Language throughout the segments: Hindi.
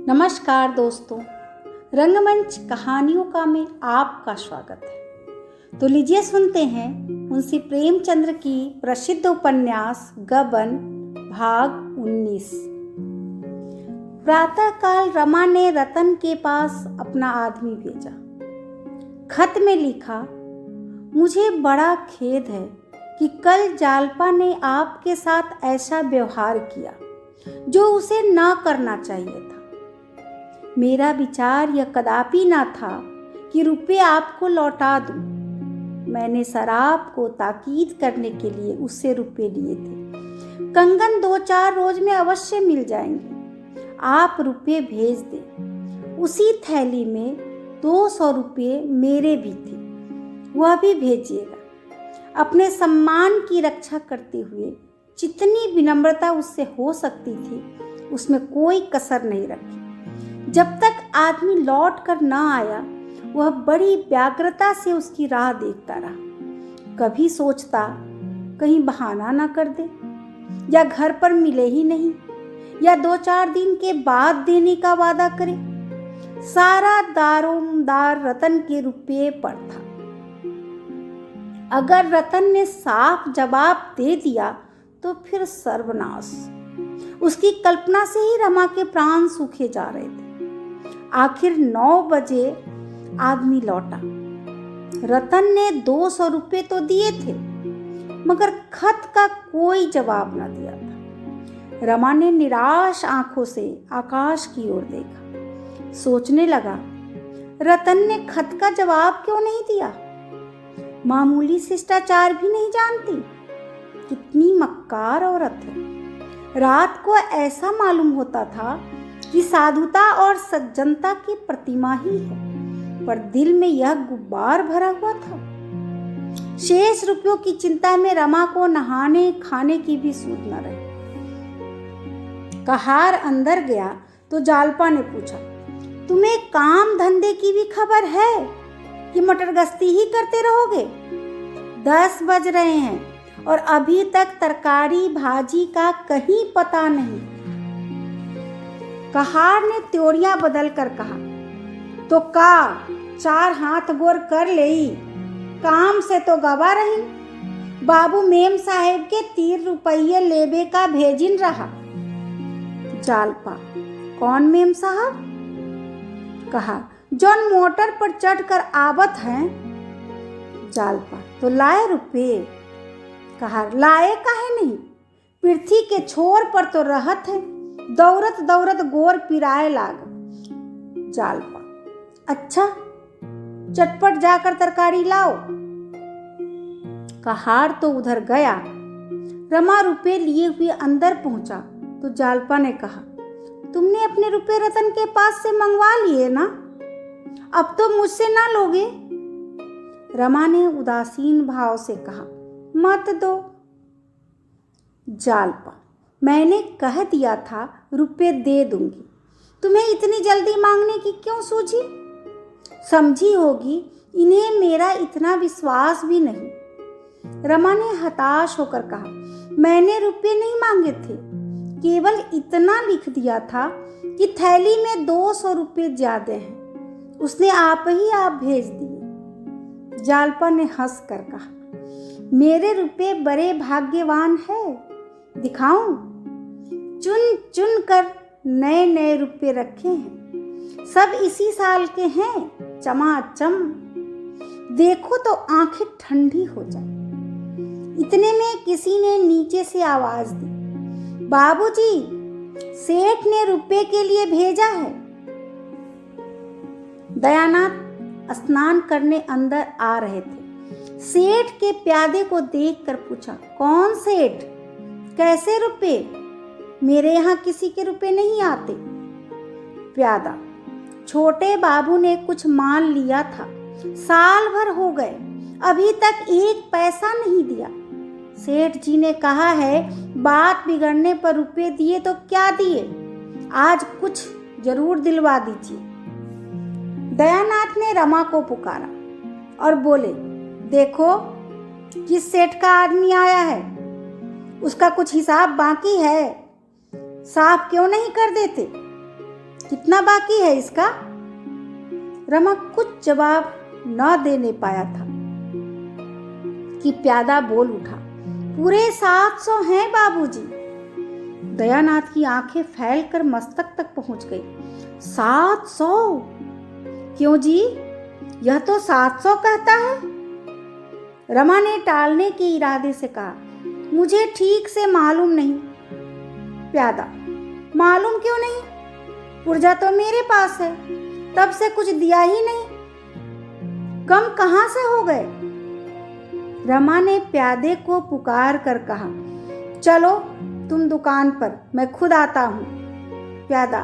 नमस्कार दोस्तों, रंगमंच कहानियों का में आपका स्वागत है। तो लीजिए सुनते हैं मुंशी प्रेमचंद्र की प्रसिद्ध उपन्यास गबन भाग 19। प्रातःकाल रमा ने रतन के पास अपना आदमी भेजा। खत में लिखा, मुझे बड़ा खेद है कि कल जालपा ने आपके साथ ऐसा व्यवहार किया जो उसे न करना चाहिए था। मेरा विचार यह कदापि ना था कि रुपये आपको लौटा दूं। मैंने शराब को ताकीद करने के लिए उससे रुपये लिए थे। कंगन 2-4 रोज में अवश्य मिल जाएंगे। आप रुपये भेज दें। उसी थैली में 200 रुपये मेरे भी थे, वह भी भेजिएगा। अपने सम्मान की रक्षा करते हुए जितनी विनम्रता उससे हो सकती थी उसमें कोई कसर नहीं रखी। जब तक आदमी लौट कर न आया वह बड़ी व्यग्रता से उसकी राह देखता रहा। कभी सोचता कहीं बहाना ना कर दे, या घर पर मिले ही नहीं, या 2-4 दिन के बाद देने का वादा करे। सारा दारोमदार रतन के रुपये पर था। अगर रतन ने साफ जवाब दे दिया तो फिर सर्वनाश। उसकी कल्पना से ही रमा के प्राण सूखे जा रहे थे। आखिर 9 बजे आदमी लौटा। रतन ने 200 रुपये तो दिए थे, मगर खत का कोई जवाब न दिया था। रमा ने निराश आंखों से आकाश की ओर देखा। सोचने लगा, रतन ने खत का जवाब क्यों नहीं दिया? मामूली शिष्टाचार भी नहीं जानती। कितनी मक्कार औरत है। रात को ऐसा मालूम होता था कि साधुता और सज्जनता की प्रतिमा ही है, पर दिल में यह गुब्बार भरा हुआ था। शेष रुपयों की चिंता में रमा को नहाने खाने की भी सूझ न रही। कहार अंदर गया तो जालपा ने पूछा, तुम्हें काम धंधे की भी खबर है कि मटर गश्ती ही करते रहोगे? 10 बज रहे हैं और अभी तक तरकारी भाजी का कहीं पता नहीं। कहार ने त्योरियां बदल कर कहा, तो का 4 हाथ गोर कर ले, काम से तो गवा रही। बाबू मेम साहेब के 3 रुपये लेबे का भेजिन रहा। जालपा, कौन मेम साहब? कहा, जौन मोटर पर चढ़ कर आवत हैं। जालपा, तो लाए रुपये? कहा, लाए काहे नहीं, पृथ्वी के छोर पर तो रहत है। दौड़त दौड़त गोर पिराए लाग। जालपा, अच्छा, चटपट जाकर तरकारी लाओ। कहार तो उधर गया। रमा रुपये लिए हुए अंदर पहुंचा तो जालपा ने कहा, तुमने अपने रुपये रतन के पास से मंगवा लिए ना? अब तो मुझसे ना लोगे? रमा ने उदासीन भाव से कहा, मत दो। जालपा, मैंने कह दिया था रुपये दे दूंगी, तुम्हें इतनी जल्दी मांगने की क्यों सूझी? समझी होगी इन्हें मेरा इतना विश्वास भी नहीं। रमा ने हताश होकर कहा, मैंने रुपये नहीं मांगे थे, केवल इतना लिख दिया था कि थैली में 200 रुपये ज्यादा हैं, उसने आप भेज दिए। जालपा ने हंस कर कहा, मेरे रुपये बड़े भाग्यवान है, दिखाऊं? चुन चुन कर नए नए रुपये रखे हैं, सब इसी साल के हैं, चमाचम। देखो तो आंखें ठंडी हो जाए। इतने में किसी ने नीचे से आवाज दी, बाबूजी, सेठ ने रुपये के लिए भेजा है। दयानाथ स्नान करने अंदर आ रहे थे। सेठ के प्यादे को देखकर पूछा, कौन सेठ? कैसे रुपये? मेरे यहाँ किसी के रुपये नहीं आते। प्यादा, छोटे बाबू ने कुछ माल लिया था, साल भर हो गए, अभी तक 1 पैसा नहीं दिया। सेठ जी ने कहा है बात बिगड़ने पर रुपये दिए तो क्या दिए, आज कुछ जरूर दिलवा दीजिए। दयानाथ ने रमा को पुकारा और बोले, देखो किस सेठ का आदमी आया है, उसका कुछ हिसाब बाकी है, साफ क्यों नहीं कर देते? कितना बाकी है इसका? रमा कुछ जवाब न देने पाया था कि प्यादा बोल उठा, पूरे 700 हैं बाबूजी। दयानाथ की आंखें फैलकर मस्तक तक पहुंच गई। 700? क्यों जी, यह तो 700 कहता है। रमा ने टालने के इरादे से कहा, मुझे ठीक से मालूम नहीं। प्यादा, मालूम क्यों नहीं? पुर्जा तो मेरे पास है, तब से कुछ दिया ही नहीं। कम कहां से हो गए? रमा ने प्यादे को पुकार कर कहा, चलो तुम दुकान पर, मैं खुद आता हूँ। प्यादा,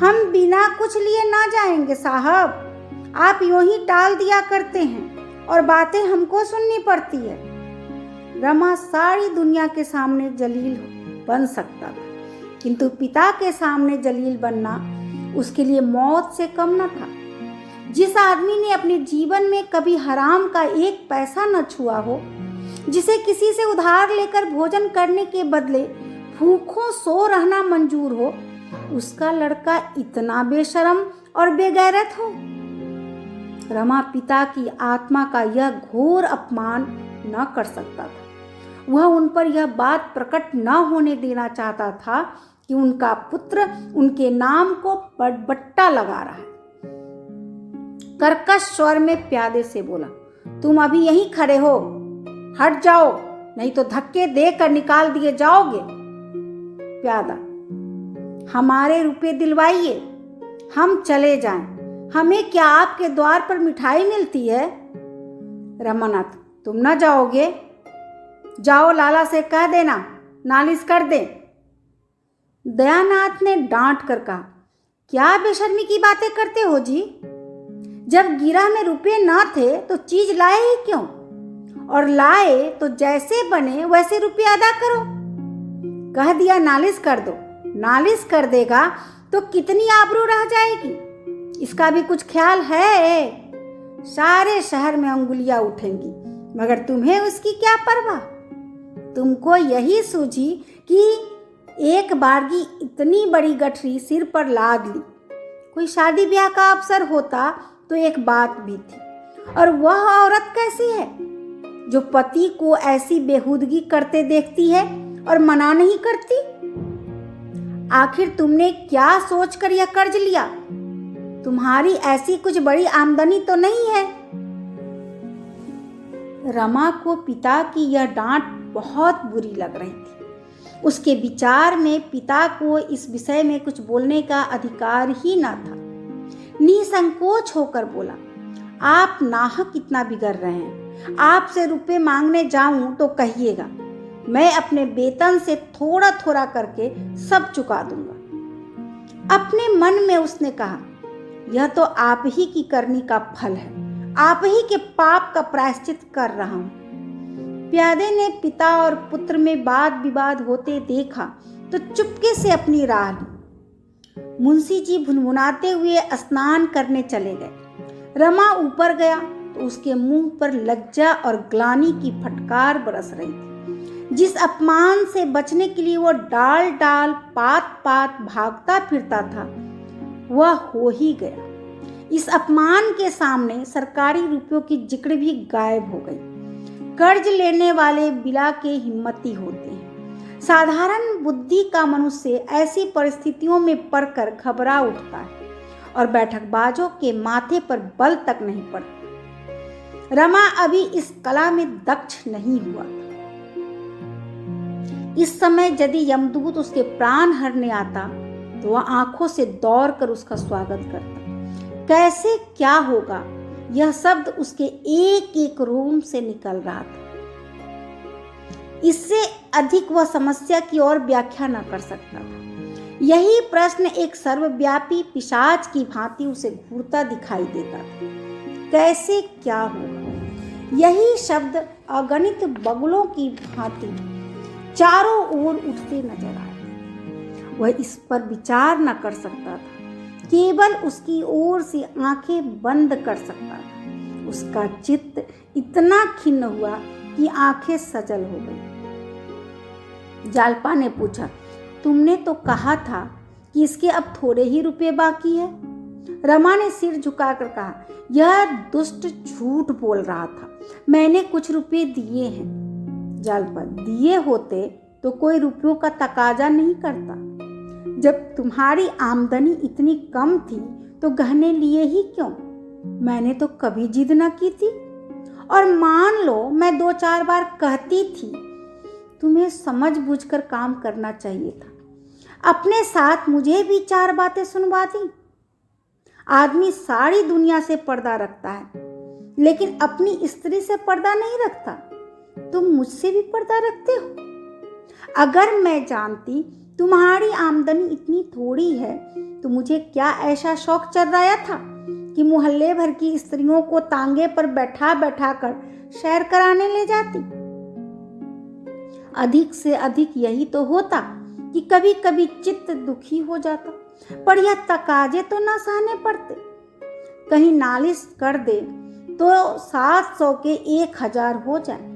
हम बिना कुछ लिए ना जाएंगे साहब, आप यूं ही टाल दिया करते हैं और बातें हमको सुननी पड़ती है। रमा सारी दुनिया के सामने जलील बन सकता था, किंतु पिता के सामने जलील बनना उसके लिए मौत से कम न था। जिस आदमी ने अपने जीवन में कभी हराम का एक पैसा न छुआ हो, जिसे किसी से उधार लेकर भोजन करने के बदले भूखों सो रहना मंजूर हो, उसका लड़का इतना बेशरम और बेगैरत हो। रमा पिता की आत्मा का यह घोर अपमान न कर सकता था। वह उन पर यह बात प्रकट न होने देना चाहता था कि उनका पुत्र उनके नाम को बट्टा लगा रहा है। कर्कश स्वर में प्यादे से बोला, तुम अभी यहीं खड़े हो, हट जाओ, नहीं तो धक्के देकर निकाल दिए जाओगे। प्यादा, हमारे रुपए दिलवाइए, हम चले जाएं। हमें क्या आपके द्वार पर मिठाई मिलती है? रमानाथ, तुम ना जाओगे? जाओ, लाला से कह देना नालिश कर दे। दयानाथ ने डांट कर कहा, क्या बेशर्मी की बातें करते हो जी? जब गिरा में रुपए ना थे तो चीज लाए ही क्यों? और लाए तो जैसे बने वैसे रुपए अदा करो। कह दिया नालिश कर दो। नालिश कर देगा तो कितनी आबरू रह जाएगी, इसका भी कुछ ख्याल है? सारे शहर में अंगुलियां उठेंगी, मगर तुम्हें उसकी क्या परवाह? तुमको यही सूझी कि एक बारगी इतनी बड़ी गठरी सिर पर लाद ली। कोई शादी ब्याह का अवसर होता तो एक बात भी थी, और वह औरत कैसी है जो पति को ऐसी बेहूदगी करते देखती है और मना नहीं करती? आखिर तुमने क्या सोचकर यह कर्ज लिया? तुम्हारी ऐसी कुछ बड़ी आमदनी तो नहीं है। रमा को पिता की यह डांट बहुत बुरी लग रही थी। उसके विचार में पिता को इस विषय में कुछ बोलने का अधिकार ही न था। निसंकोच होकर बोला, आप नाहक इतना बिगड़ रहे हैं। आपसे रुपए मांगने जाऊं तो कहिएगा, मैं अपने वेतन से थोड़ा थोड़ा करके सब चुका दूंगा। अपने मन में उसने कहा, यह तो आप ही की करनी का फल है, आप ही के पाप का प्रायश्चित कर रहा हूं। प्यादे ने पिता और पुत्र में वाद विवाद होते देखा तो चुपके से अपनी राह ली। मुंशी जी भुनभुनाते हुए स्नान करने चले गए। रमा ऊपर गया तो उसके मुंह पर लज्जा और ग्लानि की फटकार बरस रही थी। जिस अपमान से बचने के लिए वो डाल डाल पात पात भागता फिरता था, वह हो ही गया। इस अपमान के सामने सरकारी रुपयों की जिक्र भी गायब हो गई। कर्ज लेने वाले बिला के हिम्मती होते हैं। साधारण बुद्धि का मनुष्य ऐसी परिस्थितियों में पड़कर घबरा उठता है और बैठकबाजों के माथे पर बल तक नहीं पड़ता। रमा अभी इस कला में दक्ष नहीं हुआ। इस समय यदि यमदूत उसके प्राण हरने आता तो वह आंखों से दौड़कर उसका स्वागत करता। कैसे क्या होगा, यह शब्द उसके एक एक रोम से निकल रहा था। इससे अधिक वह समस्या की और व्याख्या न कर सकता था। यही प्रश्न एक सर्वव्यापी पिशाच की भांति उसे घूरता दिखाई देता था। कैसे क्या होगा, यही शब्द अगणित बगुलों की भांति चारों ओर उठते नजर आए। वह इस पर विचार न कर सकता था, केवल उसकी ओर से आंखें बंद कर सकता था। उसका चित्त इतना खिन्न हुआ कि आंखें सजल हो गई। जालपा ने पूछा, तुमने तो कहा था कि इसके अब थोड़े ही रुपए बाकी है। रमा ने सिर झुकाकर कहा, यह दुष्ट झूठ बोल रहा था, मैंने कुछ रुपए दिए हैं। जालपा, दिए होते तो कोई रुपयों का तकाजा नहीं करता। जब तुम्हारी आमदनी इतनी कम थी तो गहने लिए ही क्यों? मैंने तो कभी जिद न की थी। और मान लो मैं 2-4 बार कहती थी, तुम्हें समझ बूझकर काम करना चाहिए था। अपने साथ मुझे भी 4 बातें सुनवा दी। आदमी सारी दुनिया से पर्दा रखता है, लेकिन अपनी स्त्री से पर्दा नहीं रखता। तुम मुझसे भी पर्दा रखते हो। अगर मैं जानती तुम्हारी आमदनी इतनी थोड़ी है तो मुझे क्या ऐसा शौक चढ़ाया था कि मोहल्ले भर की स्त्रियों को तांगे पर बैठा बैठा कर सैर कराने ले जाती। अधिक से अधिक यही तो होता कि कभी कभी चित्त दुखी हो जाता, पर यह तकाजे तो न सहने पड़ते। कहीं नालिश कर दे तो 700 के 1000 हो जाए।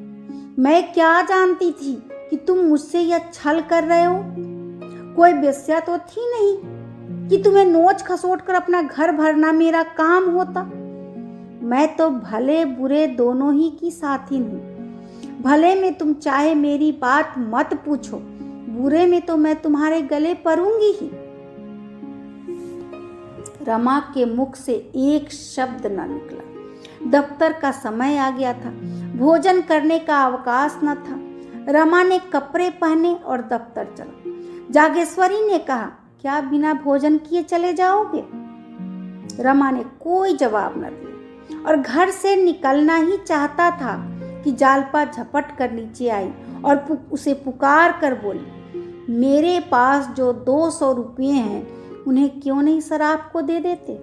मैं क्या जानती थी कि तुम मुझसे यह छल कर रहे हो। कोई वेश्या तो थी नहीं कि तुम्हें नोच खसोट कर अपना घर भरना मेरा काम होता। मैं तो भले बुरे दोनों ही की साथी हूँ। भले में तुम चाहे मेरी बात मत पूछो, बुरे में तो मैं तुम्हारे गले पड़ूंगी ही। रमा के मुख से एक शब्द न निकला। दफ्तर का समय आ गया था, भोजन करने का अवकाश न था। रमा ने कपड़े पहने और दफ्तर चला। जागेश्वरी ने कहा, क्या बिना भोजन किए चले जाओगे? रमा ने कोई जवाब न दिया और घर से निकलना ही चाहता था कि जालपा झपट कर नीचे आई और उसे पुकार कर बोली, मेरे पास जो 200 रुपये हैं उन्हें क्यों नहीं शराब को दे देते?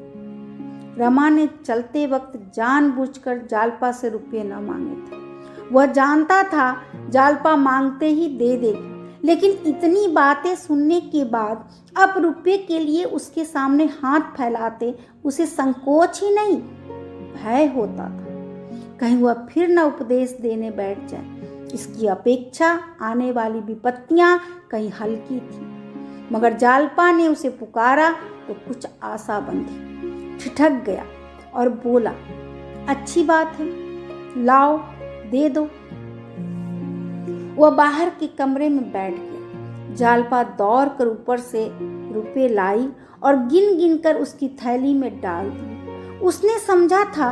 रमा ने चलते वक्त जानबूझकर जालपा से रुपये न मांगे थे। वह जानता था जालपा मांगते ही दे देगी, लेकिन इतनी बातें सुनने के बाद अब रुपये के लिए उसके सामने हाथ फैलाते उसे संकोच ही नहीं, भय होता था कहीं वह फिर न उपदेश देने बैठ जाए। इसकी अपेक्षा आने वाली विपत्तियां कहीं हल्की थी। मगर जालपा ने उसे पुकारा तो कुछ आशा बंधी। ठिठक गया और बोला, अच्छी बात है, लाओ दे दो। वह बाहर के कमरे में बैठ गया। जालपा दौड़ कर ऊपर से रुपए लाई और गिन गिन कर उसकी थैली में डाल दी। उसने समझा था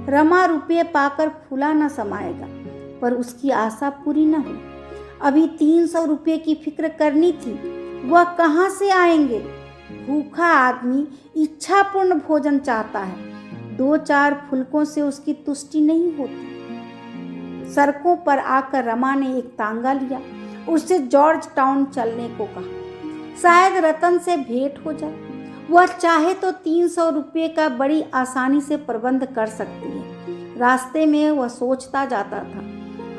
रमा रुपये पाकर फूला न समाएगा, पर उसकी आशा पूरी न हुई। अभी 300 रुपये की फिक्र करनी थी, वह कहाँ से आएंगे? भूखा आदमी इच्छापूर्ण भोजन चाहता है, 2-4 फुलकों से उसकी तुष्टि नहीं होती। सड़कों पर आकर रमा ने एक तांगा लिया, उससे जॉर्ज टाउन चलने को कहा। शायद रतन से भेंट हो जाए। वह चाहे तो 300 रुपये का बड़ी आसानी से प्रबंध कर सकती है। रास्ते में वह सोचता जाता था,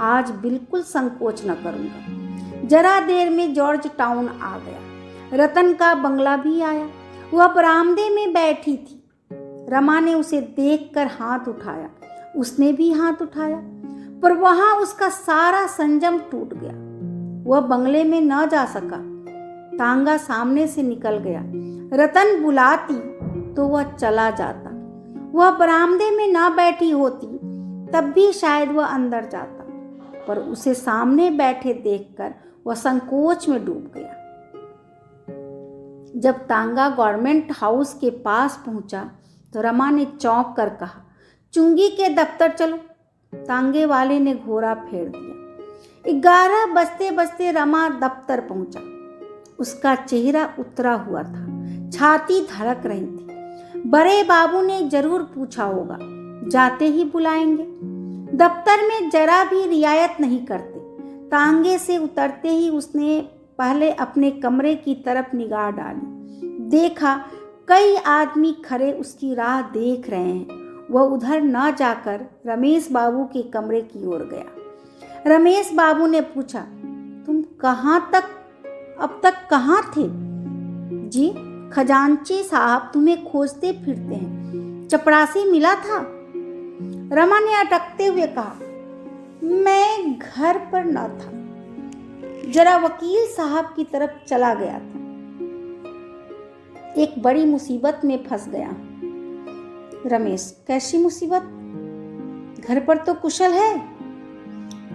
आज बिल्कुल संकोच न करूँगा। जरा देर में जॉर्ज टाउन आ गया। रतन का बंगला भी आया। वह बरामदे में बैठी थी। रमा ने उसे देखकर हाथ उठाया, उसने भी हाथ उठाया, पर वहां उसका सारा संयम टूट गया। वह बंगले में न जा सका। तांगा सामने से निकल गया। रतन बुलाती तो वह चला जाता। वह बरामदे में न बैठी होती तब भी शायद वह अंदर जाता, पर उसे सामने बैठे देखकर वह संकोच में डूब गया। जब तांगा गवर्नमेंट हाउस के पास पहुंचा तो रमा ने चौंक कर कहा, चुंगी के दफ्तर चलो। तांगे वाले ने घोड़ा फेर दिया। 11 बजते बजते रमा दफ्तर पहुंचा। उसका चेहरा उतरा हुआ था, छाती धड़क रही थी। बड़े बाबू ने जरूर पूछा होगा, जाते ही बुलाएंगे। दफ्तर में जरा भी रियायत नहीं करते। तांगे से उतरते ही उसने पहले अपने कमरे की तरफ निगाह डाली। देखा कई आदमी खड़े उसकी राह देख रहे हैं। वह उधर न जाकर रमेश बाबू के कमरे की ओर गया। रमेश बाबू ने पूछा, तुम अब तक कहाँ थे? जी, खजांची साहब तुम्हें खोजते फिरते हैं, चपरासी मिला था। रमा ने अटकते हुए कहा, मैं घर पर न था, जरा वकील साहब की तरफ चला गया था। एक बड़ी मुसीबत में फंस गया। रमेश, कैसी मुसीबत? घर पर तो कुशल है?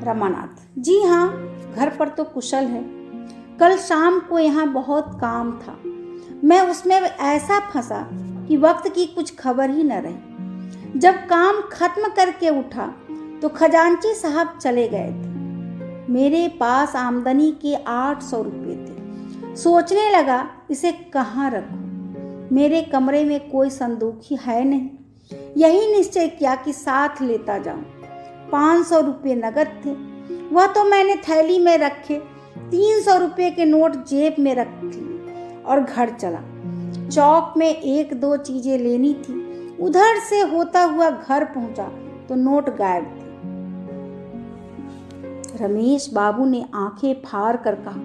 रमानाथ, जी हाँ, घर पर तो कुशल है। कल शाम को यहाँ बहुत काम था, मैं उसमें ऐसा फंसा कि वक्त की कुछ खबर ही न रही। जब काम खत्म करके उठा तो खजांची साहब चले गए थे। मेरे पास आमदनी के 800 रुपये थे। सोचने लगा इसे कहाँ रखूं। मेरे कमरे में कोई संदूक ही है नहीं। यही निश्चय किया कि साथ लेता जाऊं। 500 रुपये नगद थे, वह तो मैंने थैली में रखे। 300 रुपये के नोट जेब में रख लिए और घर चला। चौक में 1-2 चीजें लेनी थी। उधर से होता हुआ घर पहुंचा तो नोट गायब थे। रमेश बाबू ने आंखें फाड़ कर कहा,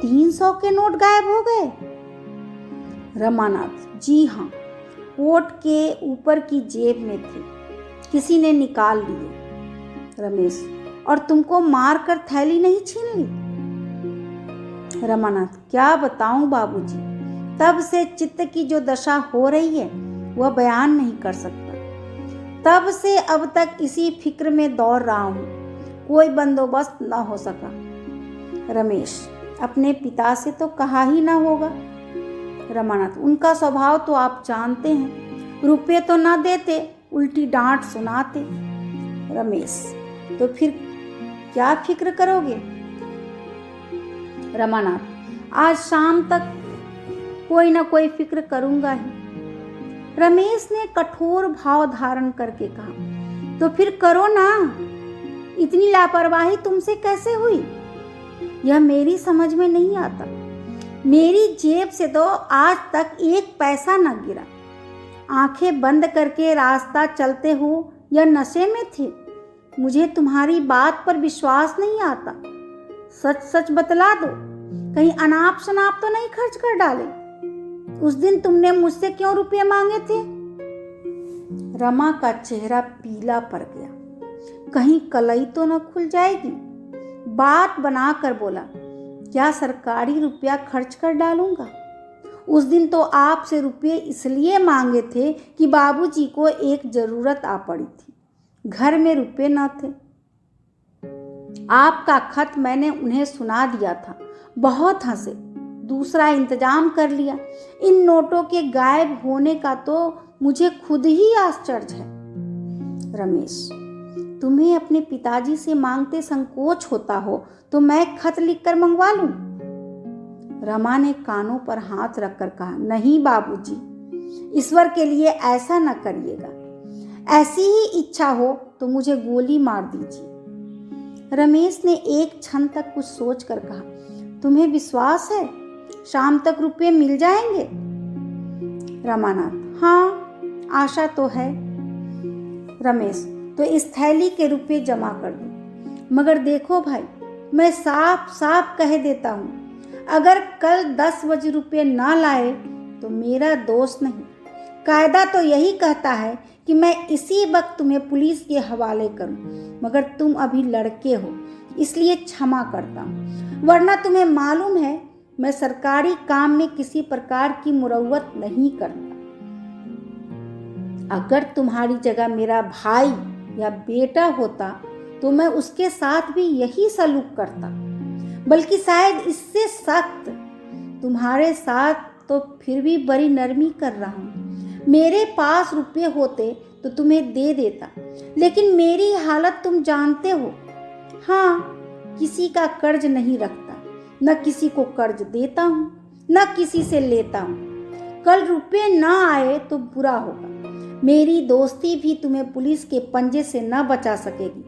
300 के नोट गायब हो गए? रमानाथ, जी हाँ, कोट के ऊपर की जेब में थे, किसी ने निकाल लिए। रमेश, और तुमको मार कर थैली नहीं छीन ली? रमानाथ, क्या बताऊं बाबूजी, तब से चित्त की जो दशा हो रही है वह बयान नहीं कर सकता। तब से अब तक इसी फिक्र में दौड़ रहा हूं, कोई बंदोबस्त न हो सका। रमेश, अपने पिता से तो कहा ही ना होगा? रमानाथ, उनका स्वभाव तो आप जानते हैं, रुपये तो ना देते, उल्टी डांट सुनाते। रमेश, तो फिर क्या फिक्र करोगे? रमानाथ, आज शाम तक कोई ना कोई फिक्र करूंगा ही। रमेश ने कठोर भाव धारण करके कहा, तो फिर करो ना। इतनी लापरवाही तुमसे कैसे हुई, यह मेरी समझ में नहीं आता। मेरी जेब से तो आज तक 1 पैसा न गिरा। आंखें बंद करके रास्ता चलते हो या नशे में थे, मुझे तुम्हारी बात पर विश्वास नहीं आता। सच सच बतला दो, कहीं अनाप शनाप तो नहीं खर्च कर डाले? उस दिन तुमने मुझसे क्यों रुपये मांगे थे? रमा का चेहरा पीला पड़ गया। कहीं कलई तो न खुल जाएगी। बात बनाकर बोला, क्या सरकारी रुपया खर्च कर डालूंगा? उस दिन तो आपसे रुपये इसलिए मांगे थे कि बाबूजी को एक जरूरत आ पड़ी थी, घर में रुपये न थे। आपका खत मैंने उन्हें सुना दिया था, बहुत हंसे, दूसरा इंतजाम कर लिया। इन नोटों के गायब होने का तो मुझे खुद ही आश्चर्य है। रमेश, तुम्हें अपने पिताजी से मांगते संकोच होता हो तो मैं खत लिखकर मंगवा लूं? रमा ने कानों पर हाथ रखकर कहा, नहीं बाबूजी, ईश्वर के लिए ऐसा न करिएगा। ऐसी ही इच्छा हो तो मुझे गोली मार दीजिए। रमेश ने एक क्षण तक कुछ सोचकर कहा, तुम्हें विश्वास है शाम तक रुपये मिल जाएंगे? रमानाथ, हाँ, आशा तो है। रमेश, तो इस थैली के रुपये जमा कर दो। मगर देखो भाई, मैं साफ साफ कह देता हूँ, अगर कल 10 बजे रुपये ना लाए तो मेरा दोष नहीं। कायदा तो यही कहता है कि मैं इसी वक्त तुम्हें पुलिस के हवाले करूं, मगर तुम अभी लड़के हो इसलिए क्षमा करता हूं। वरना तुम्हें मालूम है मैं सरकारी काम में किसी प्रकार की मुरव्वत नहीं करता। अगर तुम्हारी जगह मेरा भाई या बेटा होता तो मैं उसके साथ भी यही सलूक करता, बल्कि शायद इससे सख्त। तुम्हारे साथ तो फिर भी बड़ी नरमी कर रहा हूँ। मेरे पास रुपये होते तो तुम्हें दे देता, लेकिन मेरी हालत तुम जानते हो। हाँ, किसी का कर्ज नहीं रखता, न किसी को कर्ज देता हूँ, न किसी से लेता हूँ। कल रुपये न आए तो बुरा होगा। मेरी दोस्ती भी तुम्हें पुलिस के पंजे से न बचा सकेगी।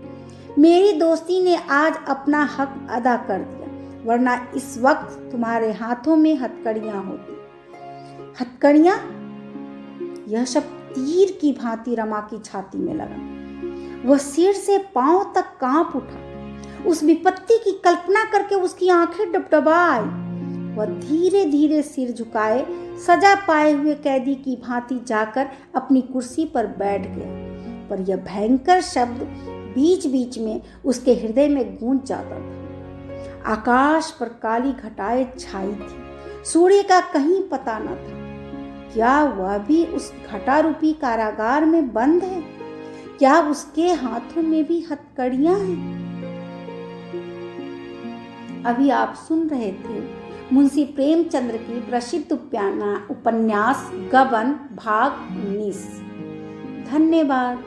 मेरी दोस्ती ने आज अपना हक अदा कर दिया, वरना इस वक्त तुम्हारे हाथों में हथकड़ियां होती। हथकड़ियां? यह शब्द तीर की भांति रमा की छाती में लगा। वह सिर से पांव तक कांप उठा। उस विपत्ति की कल्पना करके उसकी आंखें डबडबा आई। वह धीरे धीरे सिर झुकाए सजा पाए हुए कैदी की भांति जाकर अपनी कुर्सी पर बैठ गया। पर यह भयंकर शब्द बीच बीच में उसके हृदय में गूंज जाता था। आकाश पर काली घटाएं छाई थी, सूर्य का कहीं पता न था। क्या वह भी उस घटा रूपी कारागार में बंद है? क्या उसके हाथों में भी हथकड़ियां हैं? अभी आप सुन रहे थे मुंशी प्रेमचंद्र की प्रसिद्ध उपन्यास गबन भाग 19। धन्यवाद।